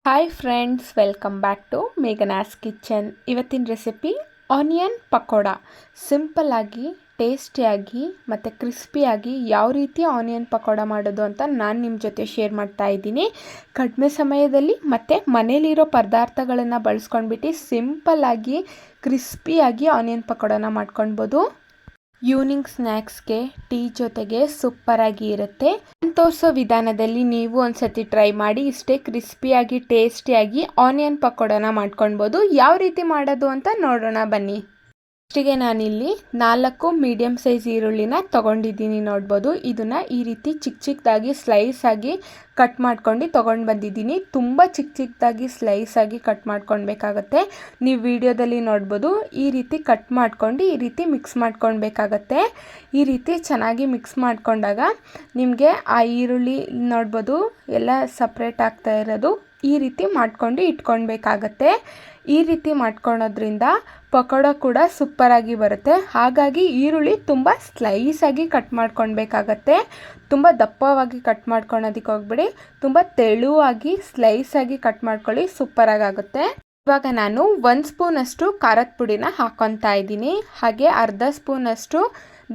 Hi friends, welcome back to Meghana's kitchen. ಇವತ್ತಿನ recipe onion pakoda. ಸಿಂಪಲ್ಲಾಗಿ, ಟೇಸ್ಟಿಯಾಗಿ ಮತ್ತು ಕ್ರಿಸ್ಪಿಯಾಗಿ ಯಾವ ರೀತಿ ಆನಿಯನ್ ಪಕೋಡ ಮಾಡೋದು ಅಂತ ನಾನು ನಿಮ್ಮ ಜೊತೆ ಶೇರ್ ಮಾಡ್ತಾ ಇದ್ದೀನಿ. ಕಡಿಮೆ ಸಮಯದಲ್ಲಿ ಮತ್ತು ಮನೇಲಿರೋ ಪದಾರ್ಥಗಳನ್ನು ಬಳಸ್ಕೊಂಡ್ಬಿಟ್ಟು ಸಿಂಪಲ್ಲಾಗಿ ಕ್ರಿಸ್ಪಿಯಾಗಿ ಆನಿಯನ್ ಪಕೋಡನ ಮಾಡ್ಕೊಳ್ಬೋದು. ಈವ್ನಿಂಗ್ ಸ್ನ್ಯಾಕ್ಸ್ಗೆ ಟೀ ಜೊತೆಗೆ ಸೂಪರಾಗಿ ಇರುತ್ತೆ. ತೋರಿಸೋ ವಿಧಾನದಲ್ಲಿ ನೀವು ಒಂದ್ಸತಿ ಟ್ರೈ ಮಾಡಿ. ಇಷ್ಟೇ ಕ್ರಿಸ್ಪಿಯಾಗಿ ಟೇಸ್ಟಿಯಾಗಿ ಆನಿಯನ್ ಪಕೋಡನ ಮಾಡ್ಕೊಳ್ಬೋದು. ಯಾವ ರೀತಿ ಮಾಡೋದು ಅಂತ ನೋಡೋಣ ಬನ್ನಿ. ಫಸ್ಟಿಗೆ ನಾನಿಲ್ಲಿ 4 ಮೀಡಿಯಮ್ ಸೈಜ್ ಈರುಳ್ಳಿನ ತೊಗೊಂಡಿದ್ದೀನಿ. ನೋಡ್ಬೋದು, ಇದನ್ನು ಈ ರೀತಿ ಚಿಕ್ಕ ಚಿಕ್ಕದಾಗಿ ಸ್ಲೈಸ್ ಆಗಿ ಕಟ್ ಮಾಡ್ಕೊಂಡು ತೊಗೊಂಡು ಬಂದಿದ್ದೀನಿ. ತುಂಬ ಚಿಕ್ಕ ಚಿಕ್ಕದಾಗಿ ಸ್ಲೈಸ್ ಆಗಿ ಕಟ್ ಮಾಡ್ಕೊಳ್ಬೇಕಾಗತ್ತೆ. ನೀವು ವಿಡಿಯೋದಲ್ಲಿ ನೋಡ್ಬೋದು, ಈ ರೀತಿ ಕಟ್ ಮಾಡ್ಕೊಂಡು ಈ ರೀತಿ ಮಿಕ್ಸ್ ಮಾಡ್ಕೊಳ್ಬೇಕಾಗತ್ತೆ. ಈ ರೀತಿ ಚೆನ್ನಾಗಿ ಮಿಕ್ಸ್ ಮಾಡ್ಕೊಂಡಾಗ ನಿಮಗೆ ಆ ಈರುಳ್ಳಿ ನೋಡ್ಬೋದು ಎಲ್ಲ ಸಪ್ರೇಟ್ ಆಗ್ತಾ ಇರೋದು. ಈ ರೀತಿ ಮಾಡ್ಕೊಂಡು ಇಟ್ಕೊಳ್ಬೇಕಾಗತ್ತೆ. ಈ ರೀತಿ ಮಾಡ್ಕೊಳೋದ್ರಿಂದ ಪಕೋಡ ಕೂಡ ಸೂಪರಾಗಿ ಬರುತ್ತೆ. ಹಾಗಾಗಿ ಈರುಳ್ಳಿ ತುಂಬ ಸ್ಲೈಸಾಗಿ ಕಟ್ ಮಾಡ್ಕೊಳ್ಬೇಕಾಗತ್ತೆ. ತುಂಬ ದಪ್ಪವಾಗಿ ಕಟ್ ಮಾಡ್ಕೊಳೋದಕ್ಕೆ ಹೋಗ್ಬೇಡಿ, ತುಂಬ ತೆಳುವಾಗಿ ಸ್ಲೈಸಾಗಿ ಕಟ್ ಮಾಡ್ಕೊಳ್ಳಿ, ಸೂಪರಾಗುತ್ತೆ. ಇವಾಗ ನಾನು 1 ಸ್ಪೂನಷ್ಟು ಖಾರದ ಪುಡಿನ ಹಾಕ್ಕೊತಾ ಇದ್ದೀನಿ. ಹಾಗೆ ಅರ್ಧ ಸ್ಪೂನಷ್ಟು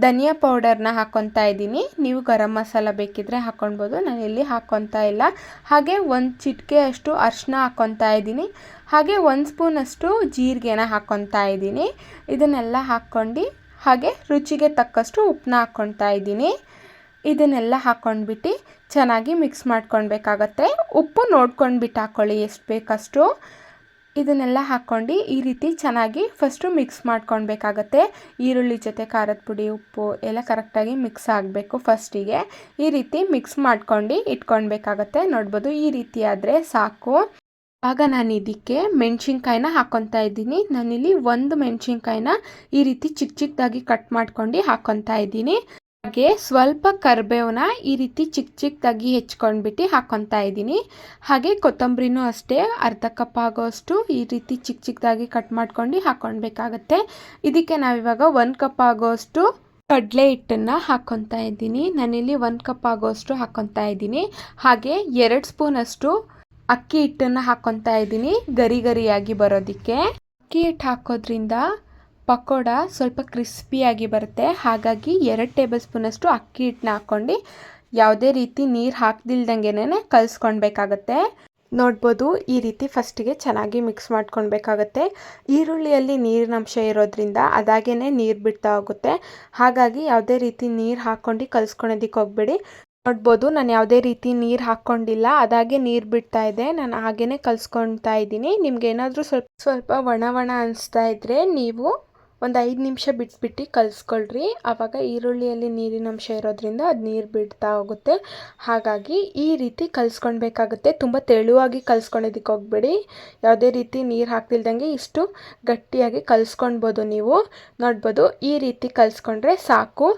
ಧನಿಯಾ ಪೌಡರ್ನ ಹಾಕ್ಕೊತಾ ಇದ್ದೀನಿ. ನೀವು ಗರಂ ಮಸಾಲ ಬೇಕಿದ್ರೆ ಹಾಕ್ಕೊಳ್ಬೋದು, ನಾನಿಲ್ಲಿ ಹಾಕ್ಕೊತಾ ಇಲ್ಲ. ಹಾಗೆ 1 ಚಿಟಿಕೆಯಷ್ಟು ಅರಿಶಿನ ಹಾಕ್ಕೊತಾ ಇದ್ದೀನಿ. ಹಾಗೆ 1 ಸ್ಪೂನಷ್ಟು ಜೀರಿಗೆನ ಹಾಕ್ಕೊತಾ ಇದ್ದೀನಿ. ಇದನ್ನೆಲ್ಲ ಹಾಕ್ಕೊಂಡು ಹಾಗೆ ರುಚಿಗೆ ತಕ್ಕಷ್ಟು ಉಪ್ಪನ್ನ ಹಾಕ್ಕೊತಾ ಇದ್ದೀನಿ. ಇದನ್ನೆಲ್ಲ ಹಾಕ್ಕೊಂಡ್ಬಿಟ್ಟು ಚೆನ್ನಾಗಿ ಮಿಕ್ಸ್ ಮಾಡ್ಕೊಳ್ಬೇಕಾಗತ್ತೆ. ಉಪ್ಪು ನೋಡ್ಕೊಂಡ್ಬಿಟ್ಟು ಹಾಕ್ಕೊಳ್ಳಿ ಎಷ್ಟು ಬೇಕಷ್ಟು. ಇದನ್ನೆಲ್ಲ ಹಾಕ್ಕೊಂಡು ಈ ರೀತಿ ಚೆನ್ನಾಗಿ ಫಸ್ಟು ಮಿಕ್ಸ್ ಮಾಡ್ಕೊಳ್ಬೇಕಾಗತ್ತೆ. ಈರುಳ್ಳಿ ಜೊತೆ ಖಾರದ ಪುಡಿ, ಉಪ್ಪು ಎಲ್ಲ ಕರೆಕ್ಟಾಗಿ ಮಿಕ್ಸ್ ಆಗಬೇಕು. ಫಸ್ಟಿಗೆ ಈ ರೀತಿ ಮಿಕ್ಸ್ ಮಾಡ್ಕೊಂಡು ಇಟ್ಕೊಳ್ಬೇಕಾಗತ್ತೆ. ನೋಡ್ಬೋದು, ಈ ರೀತಿ ಆದರೆ ಸಾಕು. ಆಗ ನಾನು ಇದಕ್ಕೆ ಮೆಣಸಿನ್ಕಾಯಿನ ಹಾಕ್ಕೊತಾ ಇದ್ದೀನಿ. ನಾನಿಲ್ಲಿ 1 ಮೆಣಸಿನ್ಕಾಯಿನ ಈ ರೀತಿ ಚಿಕ್ಕ ಚಿಕ್ಕದಾಗಿ ಕಟ್ ಮಾಡ್ಕೊಂಡು ಹಾಕ್ಕೊತಾ ಇದ್ದೀನಿ. ಹಾಗೆ ಸ್ವಲ್ಪ ಕರಿಬೇವನ್ನ ಈ ರೀತಿ ಚಿಕ್ಕ ಚಿಕ್ಕದಾಗಿ ಹೆಚ್ಕೊಂಡ್ಬಿಟ್ಟು ಹಾಕ್ಕೊತಾ ಇದ್ದೀನಿ. ಹಾಗೆ ಕೊತ್ತಂಬರಿನೂ ಅಷ್ಟೇ ಅರ್ಧ ಕಪ್ ಆಗೋಷ್ಟು ಈ ರೀತಿ ಚಿಕ್ಕ ಚಿಕ್ಕದಾಗಿ ಕಟ್ ಮಾಡ್ಕೊಂಡು ಹಾಕ್ಕೊಳ್ಬೇಕಾಗತ್ತೆ. ಇದಕ್ಕೆ ನಾವಿವಾಗ 1 ಕಪ್ ಆಗೋಷ್ಟು ಕಡಲೆ ಹಿಟ್ಟನ್ನು ಹಾಕ್ಕೊತಾ ಇದ್ದೀನಿ. ನಾನಿಲ್ಲಿ 1 ಕಪ್ ಆಗೋಷ್ಟು ಹಾಕ್ಕೊತಾ ಇದ್ದೀನಿ. ಹಾಗೆ 2 ಸ್ಪೂನಷ್ಟು ಅಕ್ಕಿ ಹಿಟ್ಟನ್ನು ಹಾಕ್ಕೊತಾ ಇದ್ದೀನಿ, ಗರಿ ಗರಿಯಾಗಿ ಬರೋದಕ್ಕೆ. ಅಕ್ಕಿ ಹಿಟ್ಟು ಹಾಕೋದ್ರಿಂದ ಪಕೋಡ ಸ್ವಲ್ಪ ಕ್ರಿಸ್ಪಿಯಾಗಿ ಬರುತ್ತೆ. ಹಾಗಾಗಿ 2 ಟೇಬಲ್ ಸ್ಪೂನಷ್ಟು ಅಕ್ಕಿ ಹಿಟ್ಟನ್ನ ಹಾಕ್ಕೊಂಡು ಯಾವುದೇ ರೀತಿ ನೀರು ಹಾಕ್ದಿಲ್ದಂಗೆನೇ ಕಲಿಸ್ಕೊಳ್ಬೇಕಾಗತ್ತೆ. ನೋಡ್ಬೋದು, ಈ ರೀತಿ ಫಸ್ಟಿಗೆ ಚೆನ್ನಾಗಿ ಮಿಕ್ಸ್ ಮಾಡ್ಕೊಳ್ಬೇಕಾಗತ್ತೆ. ಈರುಳ್ಳಿಯಲ್ಲಿ ನೀರಿನಂಶ ಇರೋದ್ರಿಂದ ಅದಾಗೇ ನೀರು ಬಿಡ್ತಾ ಹೋಗುತ್ತೆ. ಹಾಗಾಗಿ ಯಾವುದೇ ರೀತಿ ನೀರು ಹಾಕ್ಕೊಂಡು ಕಲಿಸ್ಕೊಳೋದಕ್ಕೆ ಹೋಗಬೇಡಿ. ನೋಡ್ಬೋದು, ನಾನು ಯಾವುದೇ ರೀತಿ ನೀರು ಹಾಕ್ಕೊಂಡಿಲ್ಲ, ಅದಾಗೆ ನೀರು ಬಿಡ್ತಾ ಇದೆ. ನಾನು ಹಾಗೇ ಕಲಿಸ್ಕೊಳ್ತಾ ಇದ್ದೀನಿ. ನಿಮ್ಗೆ ಏನಾದರೂ ಸ್ವಲ್ಪ ಒಣ ಅನಿಸ್ತಾ ಇದ್ದರೆ ನೀವು ಒಂದು 5 ನಿಮಿಷ ಬಿಟ್ಬಿಟ್ಟು ಕಲಿಸ್ಕೊಳ್ರಿ. ಆವಾಗ ಈರುಳ್ಳಿಯಲ್ಲಿ ನೀರಿನಂಶ ಇರೋದ್ರಿಂದ ಅದು ನೀರು ಬಿಡ್ತಾ ಹೋಗುತ್ತೆ. ಹಾಗಾಗಿ ಈ ರೀತಿ ಕಲಿಸ್ಕೊಳ್ಬೇಕಾಗುತ್ತೆ. ತುಂಬ ತೆಳುವಾಗಿ ಕಲಿಸ್ಕೊಳ್ಳೋದಕ್ಕೆ ಹೋಗಬೇಡಿ. ಯಾವುದೇ ರೀತಿ ನೀರು ಹಾಕ್ತಿಲ್ದಂಗೆ ಇಷ್ಟು ಗಟ್ಟಿಯಾಗಿ ಕಲಿಸ್ಕೊಳ್ಬೋದು. ನೀವು ನೋಡ್ಬೋದು, ಈ ರೀತಿ ಕಲಿಸ್ಕೊಂಡ್ರೆ ಸಾಕು.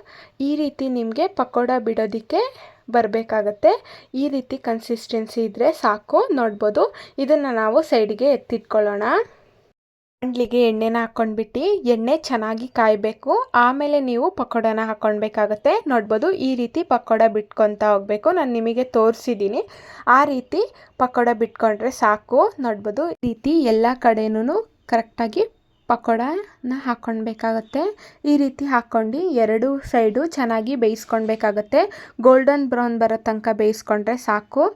ಈ ರೀತಿ ನಿಮಗೆ ಪಕೋಡ ಬಿಡೋದಕ್ಕೆ ಬರಬೇಕಾಗತ್ತೆ. ಈ ರೀತಿ ಕನ್ಸಿಸ್ಟೆನ್ಸಿ ಇದ್ದರೆ ಸಾಕು. ನೋಡ್ಬೋದು, ಇದನ್ನು ನಾವು ಸೈಡಿಗೆ ಎತ್ತಿಟ್ಕೊಳ್ಳೋಣ. ಬಾಣಲಿಗೆ ಎಣ್ಣೆನ ಹಾಕ್ಕೊಂಡ್ಬಿಟ್ಟು ಎಣ್ಣೆ ಚೆನ್ನಾಗಿ ಕಾಯಬೇಕು. ಆಮೇಲೆ ನೀವು ಪಕೋಡನ ಹಾಕ್ಕೊಳ್ಬೇಕಾಗತ್ತೆ. ನೋಡ್ಬೋದು, ಈ ರೀತಿ ಪಕೋಡ ಬಿಟ್ಕೊತಾ ಹೋಗಬೇಕು. ನಾನು ನಿಮಗೆ ತೋರಿಸಿದ್ದೀನಿ. ಆ ರೀತಿ ಪಕೋಡ ಬಿಟ್ಕೊಂಡ್ರೆ ಸಾಕು. ನೋಡ್ಬೋದು, ಈ ರೀತಿ ಎಲ್ಲ ಕಡೆನೂ ಕರೆಕ್ಟಾಗಿ ಪಕೋಡನ ಹಾಕ್ಕೊಳ್ಬೇಕಾಗತ್ತೆ. ಈ ರೀತಿ ಹಾಕ್ಕೊಂಡು 2 ಸೈಡು ಚೆನ್ನಾಗಿ ಬೇಯಿಸ್ಕೊಳ್ಬೇಕಾಗತ್ತೆ. ಗೋಲ್ಡನ್ ಬ್ರೌನ್ ಬರೋ ತನಕ ಬೇಯಿಸ್ಕೊಂಡ್ರೆ ಸಾಕು.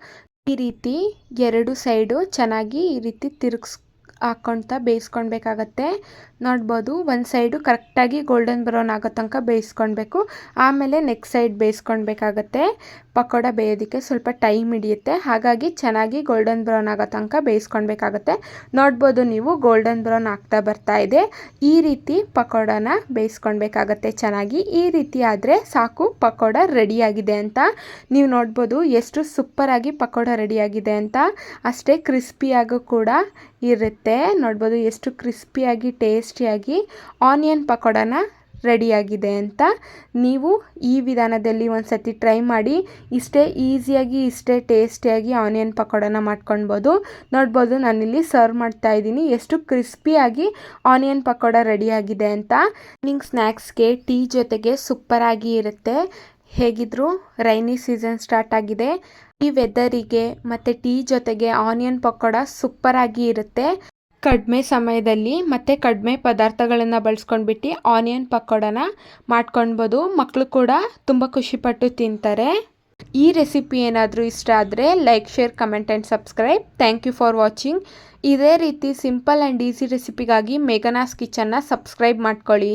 ಈ ರೀತಿ 2 ಸೈಡು ಚೆನ್ನಾಗಿ ಈ ರೀತಿ ಹಾಕ್ಕೊಳ್ತಾ ಬೇಯಿಸ್ಕೊಳ್ಬೇಕಾಗತ್ತೆ. ನೋಡ್ಬೋದು, ಒಂದು ಸೈಡು ಕರೆಕ್ಟಾಗಿ ಗೋಲ್ಡನ್ ಬ್ರೌನ್ ಆಗೋ ತನಕ ಬೇಯಿಸ್ಕೊಳ್ಬೇಕು. ಆಮೇಲೆ ನೆಕ್ಸ್ಟ್ ಸೈಡ್ ಬೇಯಿಸ್ಕೊಳ್ಬೇಕಾಗತ್ತೆ. ಪಕೋಡ ಬೇಯೋದಕ್ಕೆ ಸ್ವಲ್ಪ ಟೈಮ್ ಹಿಡಿಯುತ್ತೆ. ಹಾಗಾಗಿ ಚೆನ್ನಾಗಿ ಗೋಲ್ಡನ್ ಬ್ರೌನ್ ಆಗೋ ತನಕ ಬೇಯಿಸ್ಕೊಳ್ಬೇಕಾಗತ್ತೆ. ನೋಡ್ಬೋದು, ನೀವು ಗೋಲ್ಡನ್ ಬ್ರೌನ್ ಆಗ್ತಾ ಬರ್ತಾ ಇದೆ. ಈ ರೀತಿ ಪಕೋಡನ ಬೇಯಿಸ್ಕೊಳ್ಬೇಕಾಗತ್ತೆ ಚೆನ್ನಾಗಿ. ಈ ರೀತಿ ಆದರೆ ಸಾಕು, ಪಕೋಡ ರೆಡಿಯಾಗಿದೆ ಅಂತ. ನೀವು ನೋಡ್ಬೋದು ಎಷ್ಟು ಸೂಪರಾಗಿ ಪಕೋಡ ರೆಡಿಯಾಗಿದೆ ಅಂತ. ಅಷ್ಟೇ ಕ್ರಿಸ್ಪಿಯಾಗೂ ಕೂಡ ಇರುತ್ತೆ. ನೋಡ್ಬೋದು ಎಷ್ಟು ಕ್ರಿಸ್ಪಿಯಾಗಿ ಟೇಸ್ಟಿಯಾಗಿ ಆನಿಯನ್ ಪಕೋಡನ ರೆಡಿಯಾಗಿದೆ ಅಂತ. ನೀವು ಈ ವಿಧಾನದಲ್ಲಿ ಒಂದ್ಸತಿ ಟ್ರೈ ಮಾಡಿ. ಇಷ್ಟೇ ಈಸಿಯಾಗಿ, ಇಷ್ಟೇ ಟೇಸ್ಟಿಯಾಗಿ ಆನಿಯನ್ ಪಕೋಡನ ಮಾಡ್ಕೊಳ್ಬೋದು. ನೋಡ್ಬೋದು, ನಾನಿಲ್ಲಿ ಸರ್ವ್ ಮಾಡ್ತಾ ಇದ್ದೀನಿ. ಎಷ್ಟು ಕ್ರಿಸ್ಪಿಯಾಗಿ ಆನಿಯನ್ ಪಕೋಡ ರೆಡಿಯಾಗಿದೆ ಅಂತ. ಈವ್ನಿಂಗ್ ಸ್ನ್ಯಾಕ್ಸ್ಗೆ ಟೀ ಜೊತೆಗೆ ಸೂಪರಾಗಿ ಇರುತ್ತೆ. ಹೇಗಿದ್ರು ರೈನಿ ಸೀಸನ್ ಸ್ಟಾರ್ಟ್ ಆಗಿದೆ. ಈ ವೆದರಿಗೆ ಮತ್ತು ಟೀ ಜೊತೆಗೆ ಆನಿಯನ್ ಪಕೋಡ ಸೂಪರ್ ಆಗಿ ಇರುತ್ತೆ. ಕಡಿಮೆ ಸಮಯದಲ್ಲಿ ಮತ್ತು ಕಡಿಮೆ ಪದಾರ್ಥಗಳನ್ನು ಬಳಸ್ಕೊಂಡ್ಬಿಟ್ಟು ಆನಿಯನ್ ಪಕೋಡನ ಮಾಡ್ಕೊಳ್ಬೋದು. ಮಕ್ಕಳು ಕೂಡ ತುಂಬ ಖುಷಿಪಟ್ಟು ತಿಂತಾರೆ. ಈ ರೆಸಿಪಿ ಏನಾದರೂ ಇಷ್ಟ ಆದರೆ like, share, comment and subscribe. Thank you for watching. ಇದೇ ರೀತಿ ಸಿಂಪಲ್ ಆ್ಯಂಡ್ ಈಸಿ ರೆಸಿಪಿಗಾಗಿ ಮೇಘನಾಸ್ ಕಿಚನ್ನ ಸಬ್ಸ್ಕ್ರೈಬ್ ಮಾಡ್ಕೊಳ್ಳಿ.